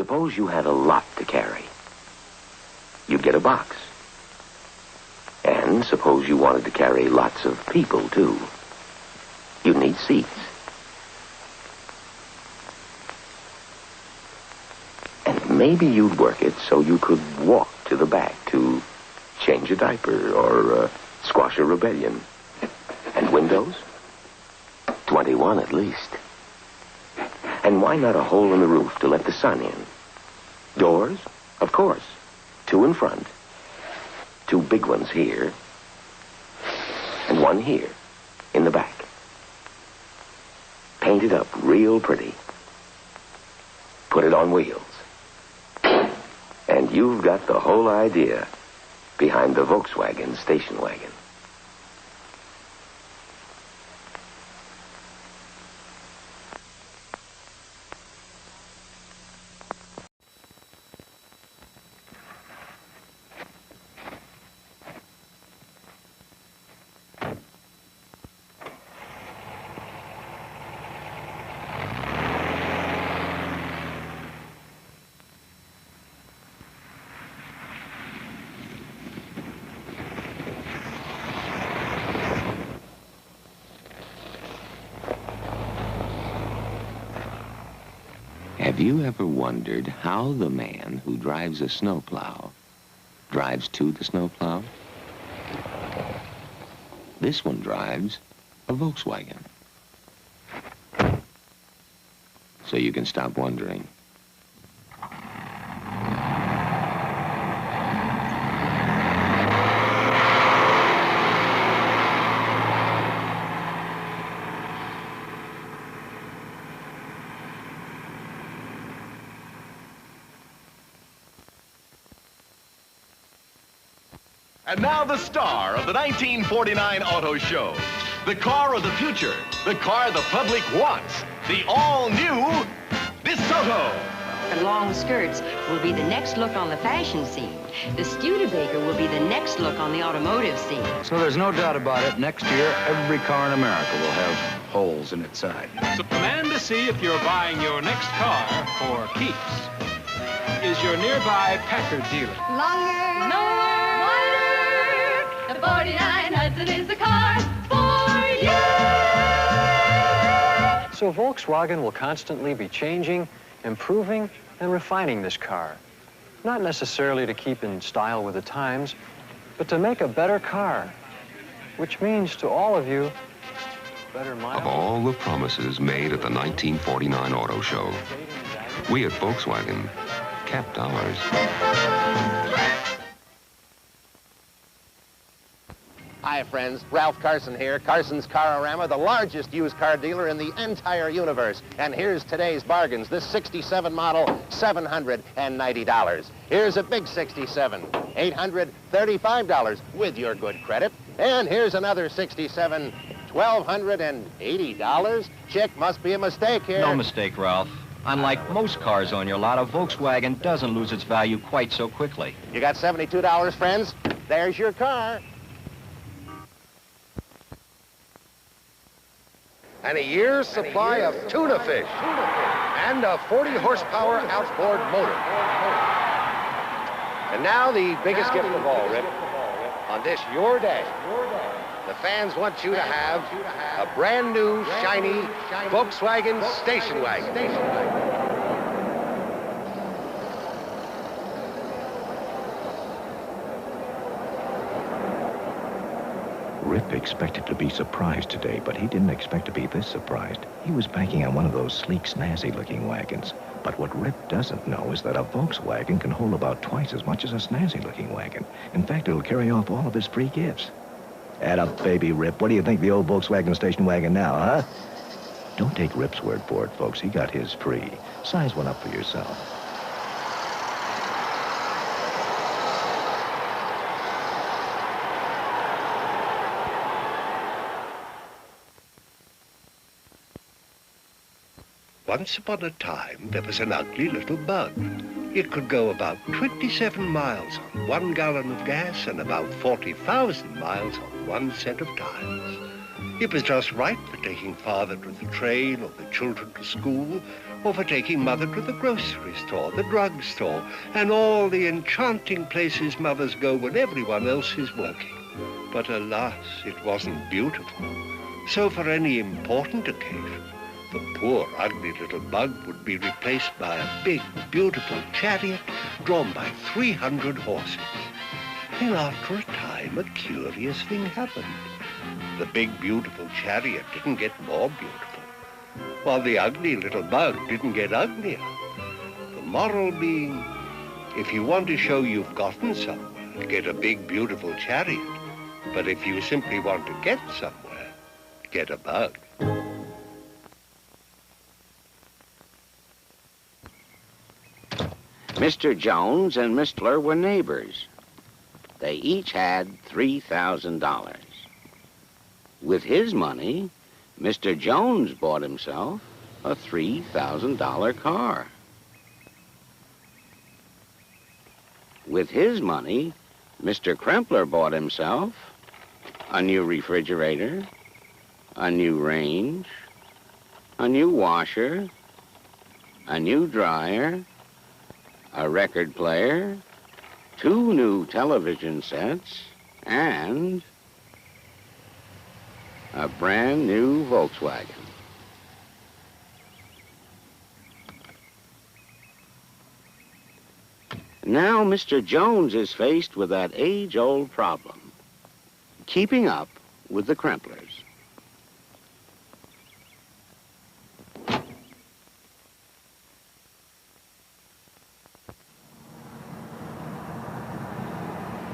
suppose you had a lot to carry. You'd get a box. And suppose you wanted to carry lots of people, too. You'd need seats. And maybe you'd work it so you could walk to the back to change a diaper or squash a rebellion. And windows? 21 at least. And why not a hole in the roof to let the sun in? Doors? Of course. 2 in front. 2 big ones here. And 1 here, in the back. Paint it up real pretty. Put it on wheels. And you've got the whole idea behind the Volkswagen station wagon. Have you ever wondered how the man who drives a snowplow drives to the snowplow? This one drives a Volkswagen. So you can stop wondering. And now the star of the 1949 Auto Show. The car of the future. The car the public wants. The all-new DeSoto. The long skirts will be the next look on the fashion scene. The Studebaker will be the next look on the automotive scene. So there's no doubt about it. Next year, every car in America will have holes in its side. So the man to see if you're buying your next car for keeps is your nearby Packard dealer. Longer, wider. The 49 Hudson is the car for you. So Volkswagen will constantly be changing, improving, and refining this car. Not necessarily to keep in style with the times, but to make a better car, which means to all of you, better miles. Of all the promises made at the 1949 Auto Show, we at Volkswagen kept ours. Hi, friends. Ralph Carson here. Carson's Carorama, the largest used car dealer in the entire universe. And here's today's bargains. This 67 model, $790. Here's a big 67, $835 with your good credit. And here's another 67, $1,280. Chick, must be a mistake here. No mistake, Ralph. Unlike most cars on your lot, a Volkswagen doesn't lose its value quite so quickly. You got $72, friends? There's your car. And a year's supply of tuna fish. And a 40-horsepower outboard motor. And now the biggest gift of all, Rip. On this your day, the fans want you to have a brand new, shiny Volkswagen station wagon. Rip expected to be surprised today, but he didn't expect to be this surprised. He was banking on one of those sleek, snazzy-looking wagons. But what Rip doesn't know is that a Volkswagen can hold about twice as much as a snazzy-looking wagon. In fact, it'll carry off all of his free gifts. Add up, baby, Rip. What do you think of the old Volkswagen station wagon now, huh? Don't take Rip's word for it, folks. He got his free. Size one up for yourself. Once upon a time, there was an ugly little bug. It could go about 27 miles on 1 gallon of gas and about 40,000 miles on 1 set of tires. It was just right for taking father to the train or the children to school, or for taking Mother to the grocery store, the drugstore, and all the enchanting places mothers go when everyone else is working. But alas, it wasn't beautiful. So for any important occasion, the poor, ugly little bug would be replaced by a big, beautiful chariot drawn by 300 horses. Then after a time, a curious thing happened. The big, beautiful chariot didn't get more beautiful, while the ugly little bug didn't get uglier. The moral being, if you want to show you've gotten somewhere, get a big, beautiful chariot. But if you simply want to get somewhere, get a bug. Mr. Jones and Miss Fleur were neighbors. They each had $3,000. With his money, Mr. Jones bought himself a $3,000 car. With his money, Mr. Krempler bought himself a new refrigerator, a new range, a new washer, a new dryer, a record player, 2 new television sets, and a brand new Volkswagen. Now Mr. Jones is faced with that age-old problem, keeping up with the Kremplers.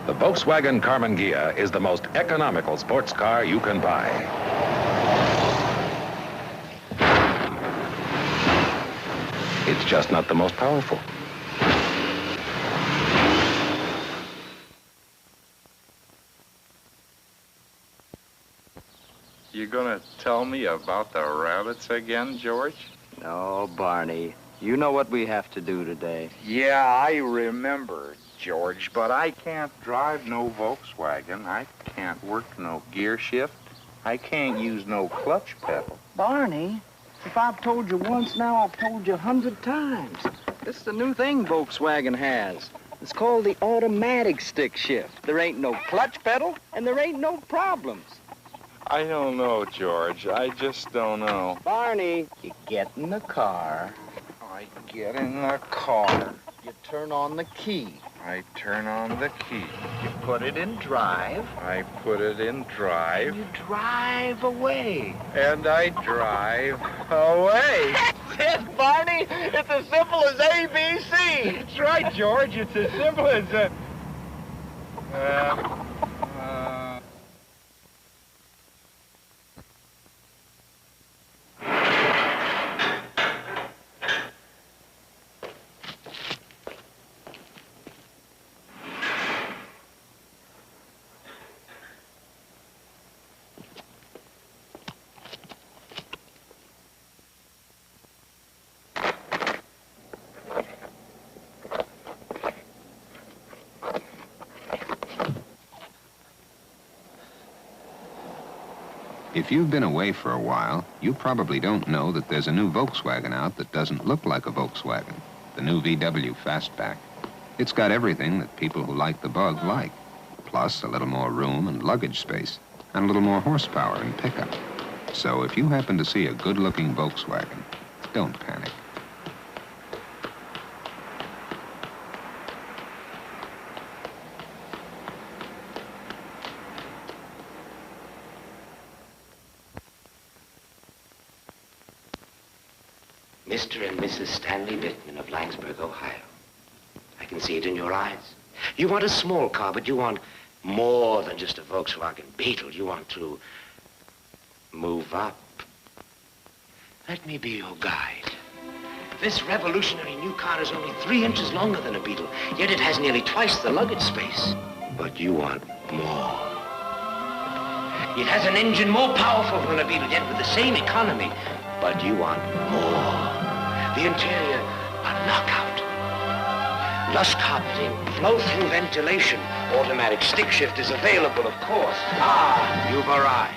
The Volkswagen Karmann Ghia is the most economical sports car you can buy. It's just not the most powerful. You gonna tell me about the rabbits again, George? No, Barney. You know what we have to do today. Yeah, I remember, George, but I can't drive no Volkswagen. I can't work no gear shift. I can't use no clutch pedal. Barney, if I've told you once now, I've told you 100 times. This is the new thing Volkswagen has. It's called the automatic stick shift. There ain't no clutch pedal, and there ain't no problems. I don't know, George. I just don't know. Barney, you get in the car. I get in the car. You turn on the key. I turn on the key. You put it in drive. I put it in drive. And you drive away. And I drive away. That's it, Barney. It's as simple as ABC. That's right, George. It's as simple as... If you've been away for a while, you probably don't know that there's a new Volkswagen out that doesn't look like a Volkswagen, the new VW Fastback. It's got everything that people who like the bug like, plus a little more room and luggage space, and a little more horsepower and pickup. So if you happen to see a good-looking Volkswagen, don't panic. Mr. and Mrs. Stanley Bittman of Langsburg, Ohio. I can see it in your eyes. You want a small car, but you want more than just a Volkswagen Beetle. You want to move up. Let me be your guide. This revolutionary new car is only 3 inches longer than a Beetle, yet it has nearly twice the luggage space. But you want more. It has an engine more powerful than a Beetle, yet with the same economy. But you want more. The interior, a knockout. Lush carpeting, flow-through ventilation. Automatic stick shift is available, of course. Ah, you've arrived.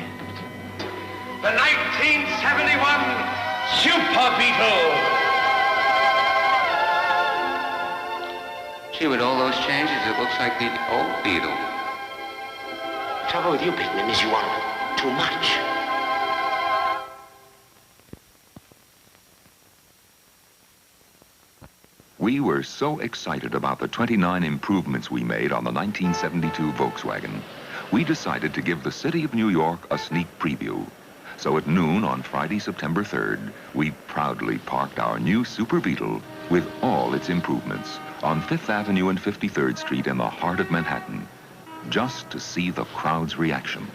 The 1971 Super Beetle. Gee, with all those changes, it looks like the old Beetle. The trouble with you, Pittman, is you want too much. We were so excited about the 29 improvements we made on the 1972 Volkswagen. We decided to give the city of New York a sneak preview. So at noon on Friday, September 3rd, we proudly parked our new Super Beetle with all its improvements on 5th Avenue and 53rd Street in the heart of Manhattan, just to see the crowd's reaction.